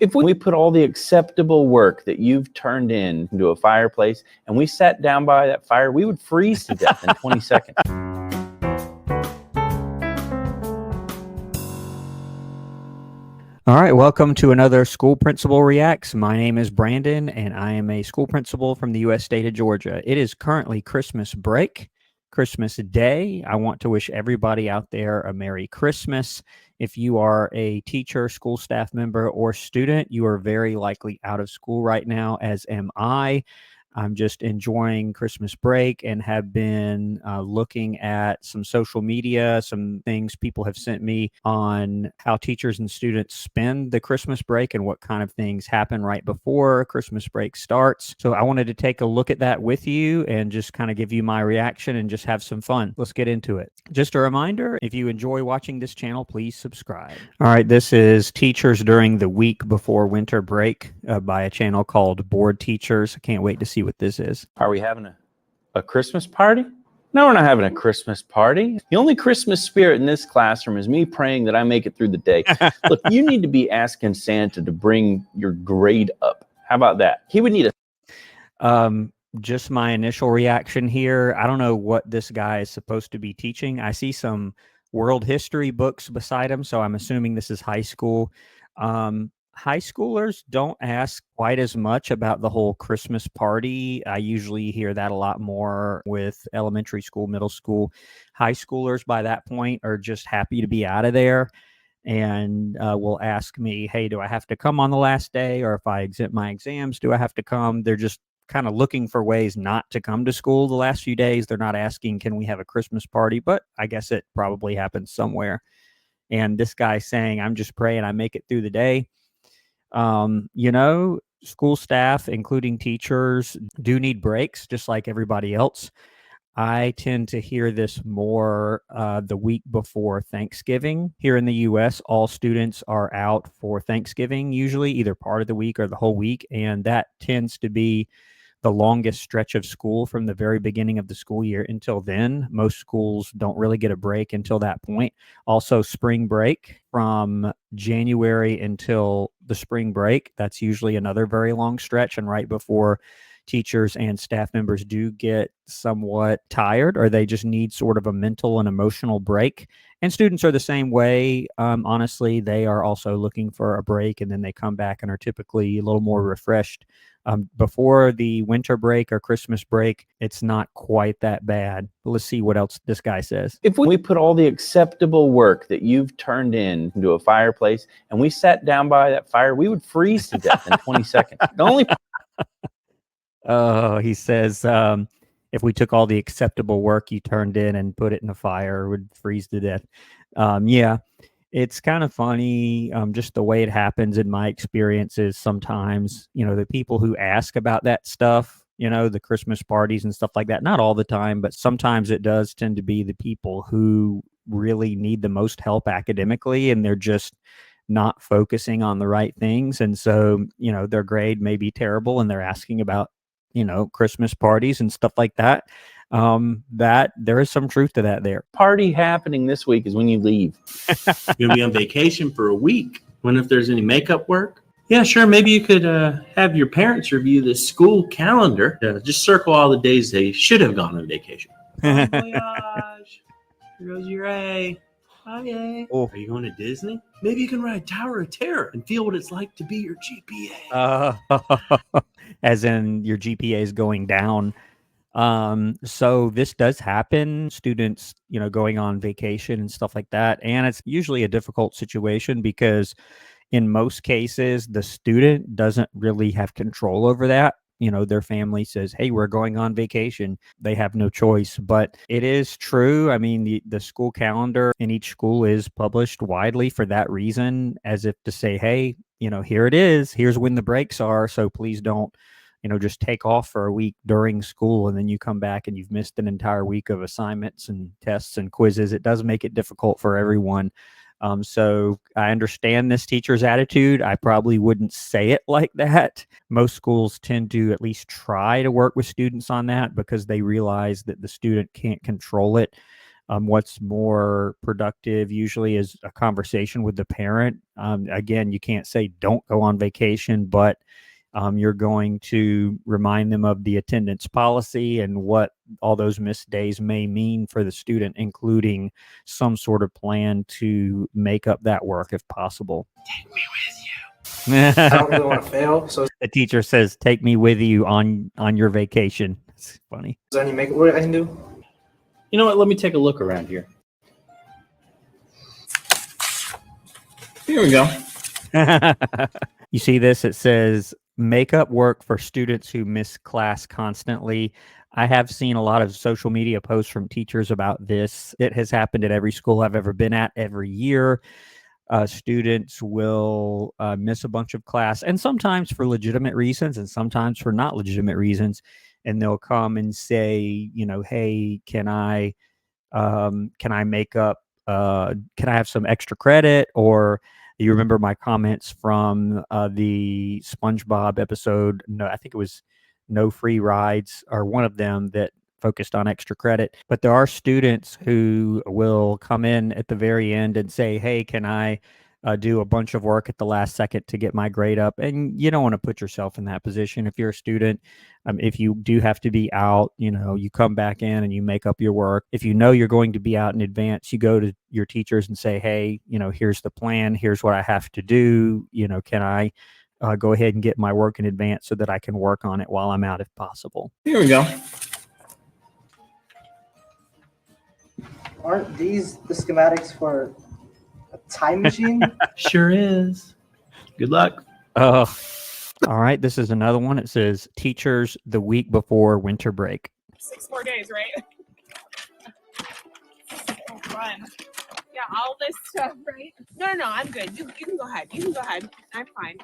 If we put all the acceptable work that you've turned in into a fireplace and we sat down by that fire, we would freeze to death in 20 seconds. All right, welcome to another School Principal Reacts. My name is Brandon, and I am a school principal from the U.S. state of Georgia. It is currently Christmas break, Christmas Day. I want to wish everybody out there a Merry Christmas. If you are a teacher, school staff member, or student, you are very likely out of school right now, as am I. I'm just enjoying Christmas break and have been looking at some social media, some things people have sent me on how teachers and students spend the Christmas break and what kind of things happen right before Christmas break starts. So I wanted to take a look at that with you and just kind of give you my reaction and just have some fun. Let's get into it. Just a reminder, if you enjoy watching this channel, please subscribe. All right, this is Teachers During the Week Before Winter Break by a channel called Bored Teachers. I can't wait to see what this is. Are we having a Christmas party? No, we're not having a Christmas party. The only Christmas spirit in this classroom is me praying that I make it through the day. Look, you need to be asking Santa to bring your grade up. How about that? He would need Just my initial reaction here. I don't know what this guy is supposed to be teaching. I see some world history books beside him, so I'm assuming this is high school. High schoolers don't ask quite as much about the whole Christmas party. I usually hear that a lot more with elementary school, middle school. High schoolers by that point are just happy to be out of there and will ask me, hey, do I have to come on the last day? Or if I exempt my exams, do I have to come? They're just kind of looking for ways not to come to school the last few days. They're not asking, can we have a Christmas party? But I guess it probably happens somewhere. And this guy saying, I'm just praying I make it through the day. School staff, including teachers, do need breaks, just like everybody else. I tend to hear this more the week before Thanksgiving. Here in the U.S., all students are out for Thanksgiving, usually either part of the week or the whole week, and that tends to be the longest stretch of school from the very beginning of the school year until then. Most schools don't really get a break until that point. Also, spring break from January until the spring break. That's usually another very long stretch. And right before teachers and staff members do get somewhat tired, or they just need sort of a mental and emotional break. And students are the same way. Honestly, they are also looking for a break, and then they come back and are typically a little more refreshed. Before the winter break or Christmas break, it's not quite that bad. But let's see what else this guy says. If we put all the acceptable work that you've turned in into a fireplace and we sat down by that fire, we would freeze to death in 20 seconds. The only he says, if we took all the acceptable work you turned in and put it in a fire, it would freeze to death. Yeah, it's kind of funny. Just the way it happens in my experiences sometimes, the people who ask about that stuff, the Christmas parties and stuff like that, not all the time, but sometimes it does tend to be the people who really need the most help academically, and they're just not focusing on the right things. And so, their grade may be terrible and they're asking about, Christmas parties and stuff like that. That there is some truth to that there. Party happening this week is when you leave. You're gonna be on vacation for a week. Wonder if there's any makeup work. Yeah, sure. Maybe you could have your parents review the school calendar. Just circle all the days they should have gone on vacation. Bon voyage. Here goes your A. Bye. Oh. Are you going to Disney? Maybe you can ride Tower of Terror and feel what it's like to be your GPA. As in your GPA is going down. So this does happen, students, going on vacation and stuff like that. And it's usually a difficult situation because in most cases, the student doesn't really have control over that. Their family says, hey, we're going on vacation. They have no choice. But it is true. I mean, the school calendar in each school is published widely for that reason, as if to say, hey, here it is. Here's when the breaks are. So please don't, just take off for a week during school and then you come back and you've missed an entire week of assignments and tests and quizzes. It does make it difficult for everyone. So I understand this teacher's attitude. I probably wouldn't say it like that. Most schools tend to at least try to work with students on that because they realize that the student can't control it. What's more productive usually is a conversation with the parent. Again, you can't say don't go on vacation, but you're going to remind them of the attendance policy and what all those missed days may mean for the student, including some sort of plan to make up that work if possible. Take me with you. I don't really want to fail. So is The teacher says, "Take me with you on your vacation." It's funny. there any makeup work I can do? You know what? Let me take a look around here. Here we go. You see this? It says makeup work for students who miss class constantly. I have seen a lot of social media posts from teachers about this. It has happened at every school I've ever been at every year. Students will miss a bunch of class, and sometimes for legitimate reasons and sometimes for not legitimate reasons. And they'll come and say, you know, hey, can I make up, can I have some extra credit? Or you remember my comments from the SpongeBob episode? No, I think it was No Free Rides, or one of them that focused on extra credit. But there are students who will come in at the very end and say, hey, can I do a bunch of work at the last second to get my grade up? And you don't want to put yourself in that position. If you're a student, if you do have to be out, you know, you come back in and you make up your work. If you know you're going to be out in advance, you go to your teachers and say, hey, you know, here's the plan. Here's what I have to do. You know, can I go ahead and get my work in advance so that I can work on it while I'm out if possible? Here we go. Aren't these the schematics for a time machine? Sure is. Good luck. All right. This is another one. It says teachers the week before winter break. 6 more days, right? Oh, fun. Yeah, all this stuff, right? No, I'm good. You can go ahead. You can go ahead. I'm fine.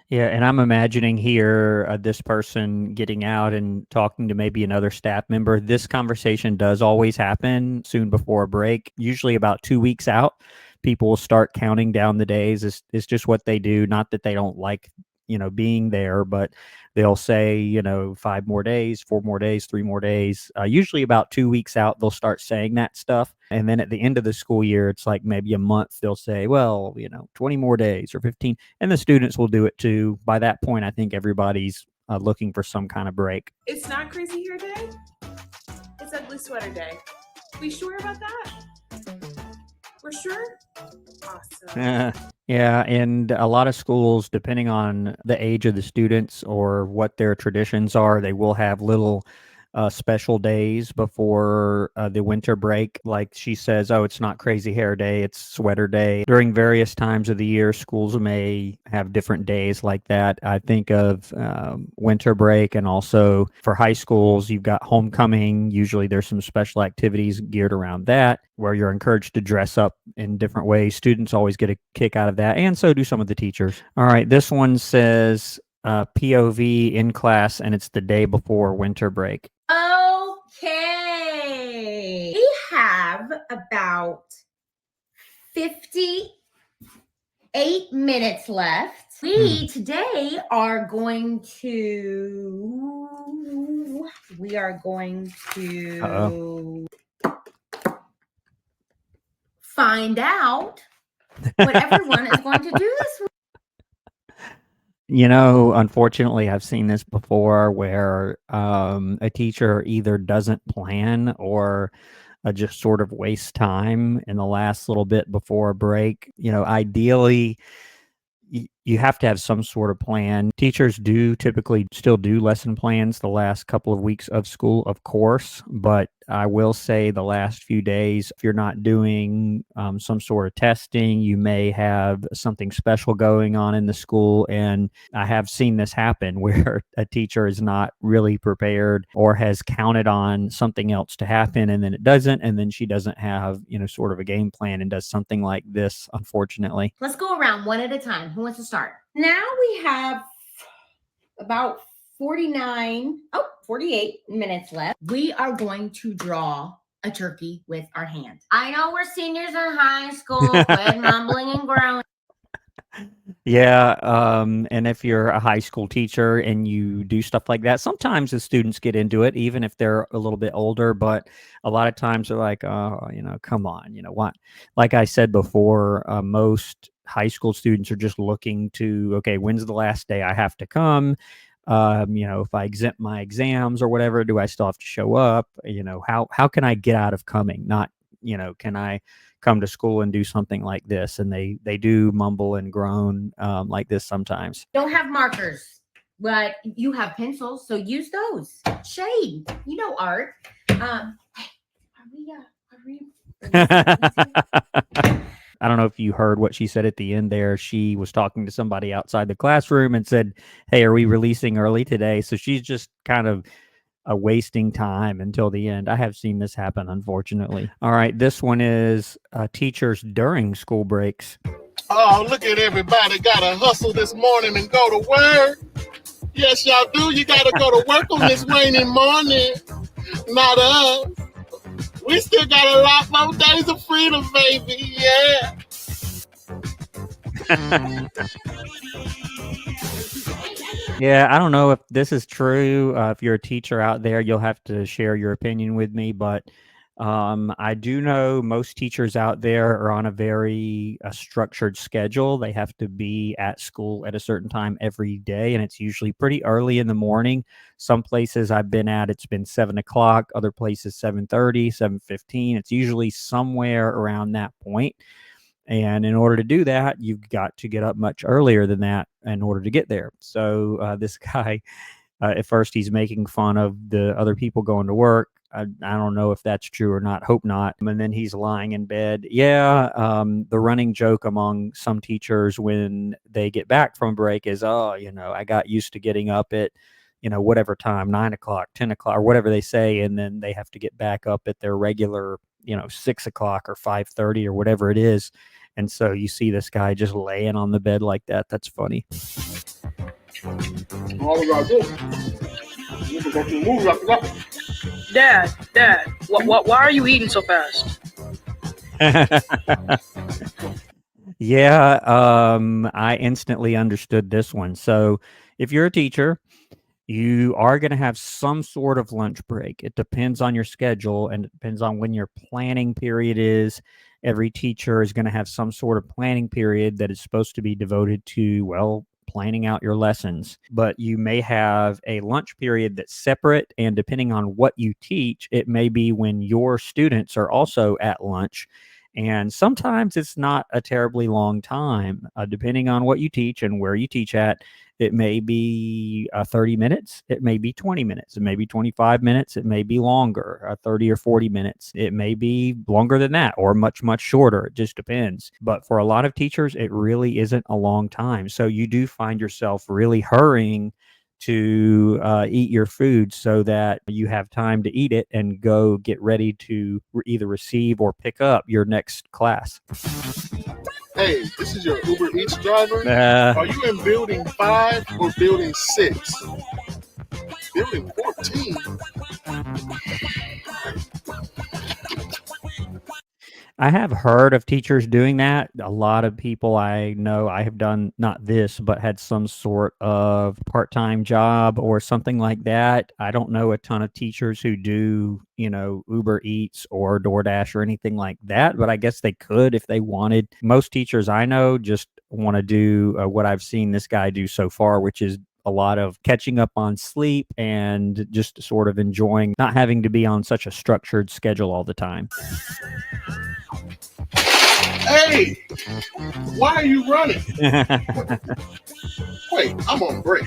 Yeah, and I'm imagining here this person getting out and talking to maybe another staff member. This conversation does always happen soon before a break, usually about 2 weeks out. People will start counting down the days. It's just what they do. Not that they don't like, you know, being there, but they'll say, you know, 5 more days, 4 more days, 3 more days. Usually about 2 weeks out, they'll start saying that stuff. And then at the end of the school year, it's like maybe a month, they'll say, well, you know, 20 more days or 15. And the students will do it too. By that point, I think everybody's looking for some kind of break. It's not crazy hair day. It's ugly sweater day. We sure about that? We're sure? Awesome. Yeah, and a lot of schools, depending on the age of the students or what their traditions are, they will have little special days before the winter break. Like she says, oh, it's not crazy hair day, it's sweater day. During various times of the year, schools may have different days like that. I think of winter break, and also for high schools, you've got homecoming. Usually there's some special activities geared around that where you're encouraged to dress up in different ways. Students always get a kick out of that, and so do some of the teachers. All right, this one says POV in class, and it's the day before winter break. Okay. We have about 58 minutes left. We today are going to find out what everyone is going to do this week. You know, unfortunately, I've seen this before where a teacher either doesn't plan or just sort of waste time in the last little bit before a break. You know, ideally, you have to have some sort of plan. Teachers do typically still do lesson plans the last couple of weeks of school, of course, but I will say the last few days, if you're not doing some sort of testing, you may have something special going on in the school. And I have seen this happen where a teacher is not really prepared or has counted on something else to happen, and then it doesn't. And then she doesn't have, you know, sort of a game plan and does something like this, unfortunately. Let's go around one at a time. Who wants to start? Now we have about 48 minutes left. We are going to draw a turkey with our hands. I know we're seniors in high school, quit mumbling and growling. Yeah, and if you're a high school teacher and you do stuff like that, sometimes the students get into it, even if they're a little bit older. But a lot of times they're like, "Oh, come on, what?" Like I said before, most high school students are just looking to, okay, when's the last day I have to come? If I exempt my exams or whatever, do I still have to show up? How can I get out of coming? Not, can I come to school and do something like this? And they do mumble and groan like this sometimes. Don't have markers, but you have pencils, so use those. Shade, art. Hey, are we? I don't know if you heard what she said at the end there. She was talking to somebody outside the classroom and said, "Hey, are we releasing early today?" So she's just kind of wasting time until the end. I have seen this happen, unfortunately. All right, this one is teachers during school breaks. Oh, look at everybody gotta hustle this morning and go to work. Yes, y'all do. You gotta go to work on this rainy morning. Not us. We still got a lot more days of freedom, baby. Yeah. Yeah, I don't know if this is true. If you're a teacher out there, you'll have to share your opinion with me. But I do know most teachers out there are on a very structured schedule. They have to be at school at a certain time every day, and it's usually pretty early in the morning. Some places I've been at, it's been 7 o'clock. Other places, 7:30, 7:15. It's usually somewhere around that point. And in order to do that, you've got to get up much earlier than that in order to get there. So this guy, at first, he's making fun of the other people going to work. I don't know if that's true or not. Hope not. And then he's lying in bed. Yeah, the running joke among some teachers when they get back from break is, "Oh, I got used to getting up at, whatever time, 9 o'clock, 10 o'clock, or whatever they say. And then they have to get back up at their regular, 6 o'clock or 5:30 or whatever it is." And so you see this guy just laying on the bed like that. That's funny. All we gotta do. We can go to the movie after that. Dad, why are you eating so fast? Yeah, I instantly understood this one. So if you're a teacher, you are going to have some sort of lunch break. It depends on your schedule and it depends on when your planning period is. Every teacher is going to have some sort of planning period that is supposed to be devoted to, well, planning out your lessons. But you may have a lunch period that's separate, and depending on what you teach, it may be when your students are also at lunch. And sometimes it's not a terribly long time, depending on what you teach and where you teach at. It may be 30 minutes. It may be 20 minutes. It may be 25 minutes. It may be longer, 30 or 40 minutes. It may be longer than that or much, much shorter. It just depends. But for a lot of teachers, it really isn't a long time. So you do find yourself really hurrying to eat your food so that you have time to eat it and go get ready to either receive or pick up your next class. Hey, this is your Uber Eats driver. Are you in building 5 or building 6? Building 14. I have heard of teachers doing that. A lot of people I know, I have done not this, but had some sort of part-time job or something like that. I don't know a ton of teachers who do, Uber Eats or DoorDash or anything like that, but I guess they could if they wanted. Most teachers I know just want to do what I've seen this guy do so far, which is a lot of catching up on sleep and just sort of enjoying not having to be on such a structured schedule all the time. Hey, why are you running? Wait, I'm on break.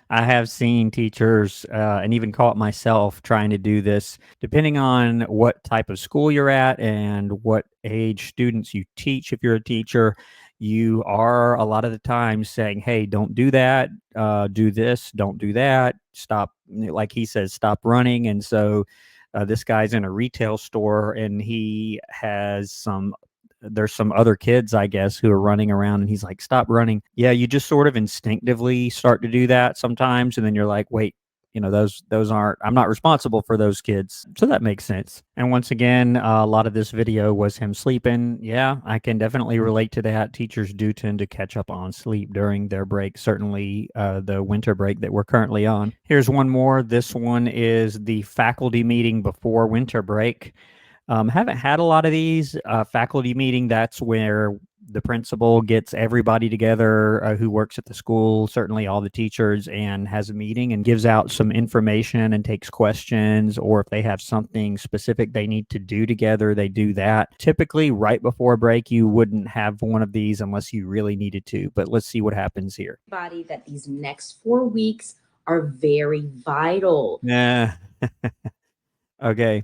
I have seen teachers and even caught myself trying to do this, depending on what type of school you're at and what age students you teach. If you're a teacher, you are a lot of the time saying, "Hey, don't do that. Do this. Don't do that. Stop." Like he says, stop running. And so this guy's in a retail store and he has there's some other kids, I guess, who are running around and he's like, "Stop running." Yeah, you just sort of instinctively start to do that sometimes. And then you're like, wait, those aren't, I'm not responsible for those kids. So that makes sense. And once again, a lot of this video was him sleeping. Yeah, I can definitely relate to that. Teachers do tend to catch up on sleep during their break, certainly the winter break that we're currently on. Here's one more. This one is the faculty meeting before winter break. Haven't had a lot of these. Faculty meeting, that's where the principal gets everybody together who works at the school, certainly all the teachers, and has a meeting and gives out some information and takes questions, or if they have something specific they need to do together, they do that. Typically, right before break, you wouldn't have one of these unless you really needed to, but let's see what happens here. That these next 4 weeks are very vital. Yeah. Okay.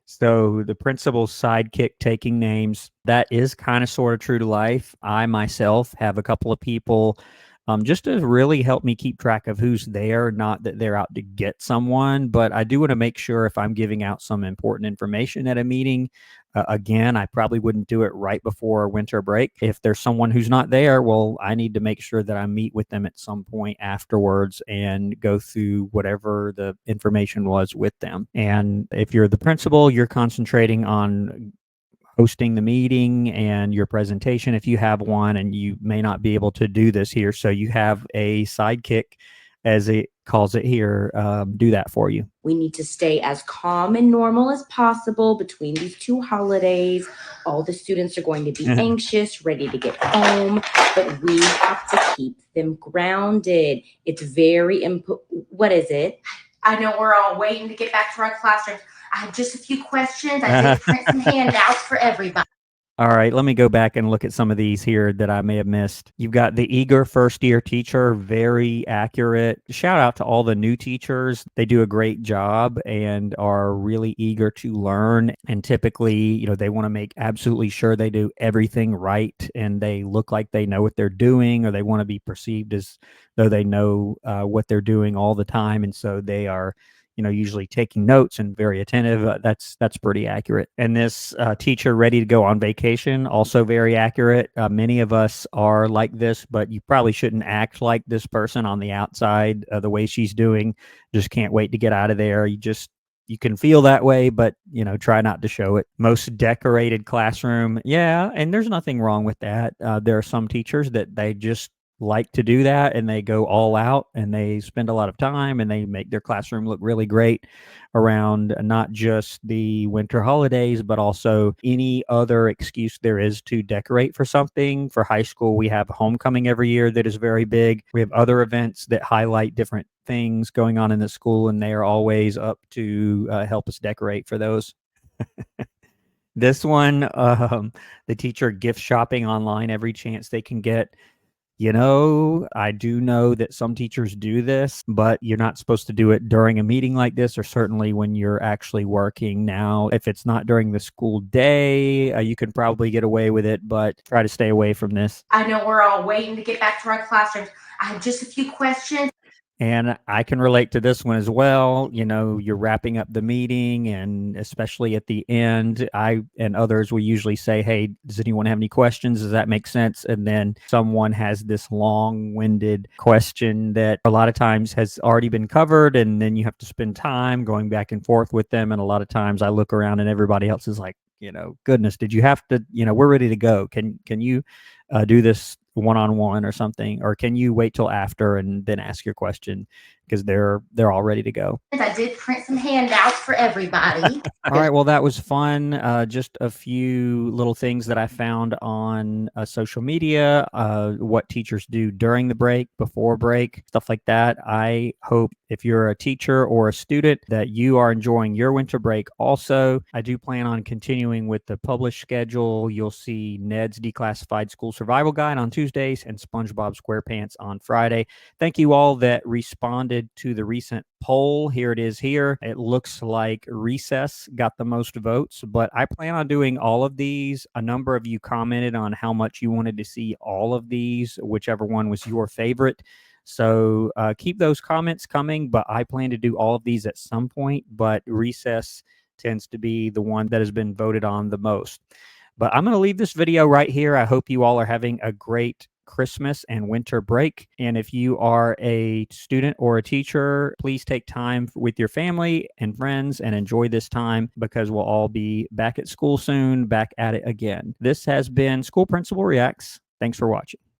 So the principal's sidekick taking names, that is kind of sort of true to life. I myself have a couple of people just to really help me keep track of who's there, not that they're out to get someone, but I do want to make sure if I'm giving out some important information at a meeting, again, I probably wouldn't do it right before winter break. If there's someone who's not there, well, I need to make sure that I meet with them at some point afterwards and go through whatever the information was with them. And if you're the principal, you're concentrating on hosting the meeting and your presentation if you have one, and you may not be able to do this here. So you have a sidekick, as it calls it here, do that for you. We need to stay as calm and normal as possible between these 2 holidays. All the students are going to be anxious, ready to get home, but we have to keep them grounded. It's very important. What is it? I know we're all waiting to get back to our classrooms. I have just a few questions. I did print some handouts for everybody. All right, let me go back and look at some of these here that I may have missed. You've got the eager first-year teacher, very accurate. Shout out to all the new teachers. They do a great job and are really eager to learn. And typically, they want to make absolutely sure they do everything right and they look like they know what they're doing, or they want to be perceived as though they know what they're doing all the time. And so they are usually taking notes and very attentive. That's pretty accurate. And this teacher ready to go on vacation, also very accurate. Many of us are like this, but you probably shouldn't act like this person on the outside the way she's doing. Just can't wait to get out of there. You can feel that way, but try not to show it. Most decorated classroom. Yeah. And there's nothing wrong with that. There are some teachers that they just like to do that and they go all out and they spend a lot of time and they make their classroom look really great around not just the winter holidays, but also any other excuse there is to decorate for something. For high school, we have homecoming every year that is very big. We have other events that highlight different things going on in the school, and they are always up to help us decorate for those. This one, the teacher gift shopping online every chance they can get. I do know that some teachers do this, but you're not supposed to do it during a meeting like this, or certainly when you're actually working. Now, if it's not during the school day, you can probably get away with it, but try to stay away from this. I know we're all waiting to get back to our classrooms. I have just a few questions. And I can relate to this one as well. You're wrapping up the meeting, and especially at the end, I and others will usually say, hey, does anyone have any questions? Does that make sense? And then someone has this long-winded question that a lot of times has already been covered, and then you have to spend time going back and forth with them. And a lot of times I look around and everybody else is like, goodness, did you have to, we're ready to go. Can you do this one-on-one or something, or can you wait till after and then ask your question, because they're all ready to go. I did print some handouts for everybody. All right, well, that was fun. Just a few little things that I found on social media, what teachers do during the break, before break, stuff like that. I hope if you're a teacher or a student that you are enjoying your winter break also. I do plan on continuing with the published schedule. You'll see Ned's Declassified School Survival Guide on Tuesdays and SpongeBob SquarePants on Friday. Thank you all that responded to the recent poll. Here it is here. It looks like recess got the most votes, but I plan on doing all of these. A number of you commented on how much you wanted to see all of these, whichever one was your favorite. So keep those comments coming, but I plan to do all of these at some point, but recess tends to be the one that has been voted on the most. But I'm going to leave this video right here. I hope you all are having a great Christmas and winter break. And if you are a student or a teacher, please take time with your family and friends and enjoy this time, because we'll all be back at school soon, back at it again. This has been School Principal Reacts. Thanks for watching.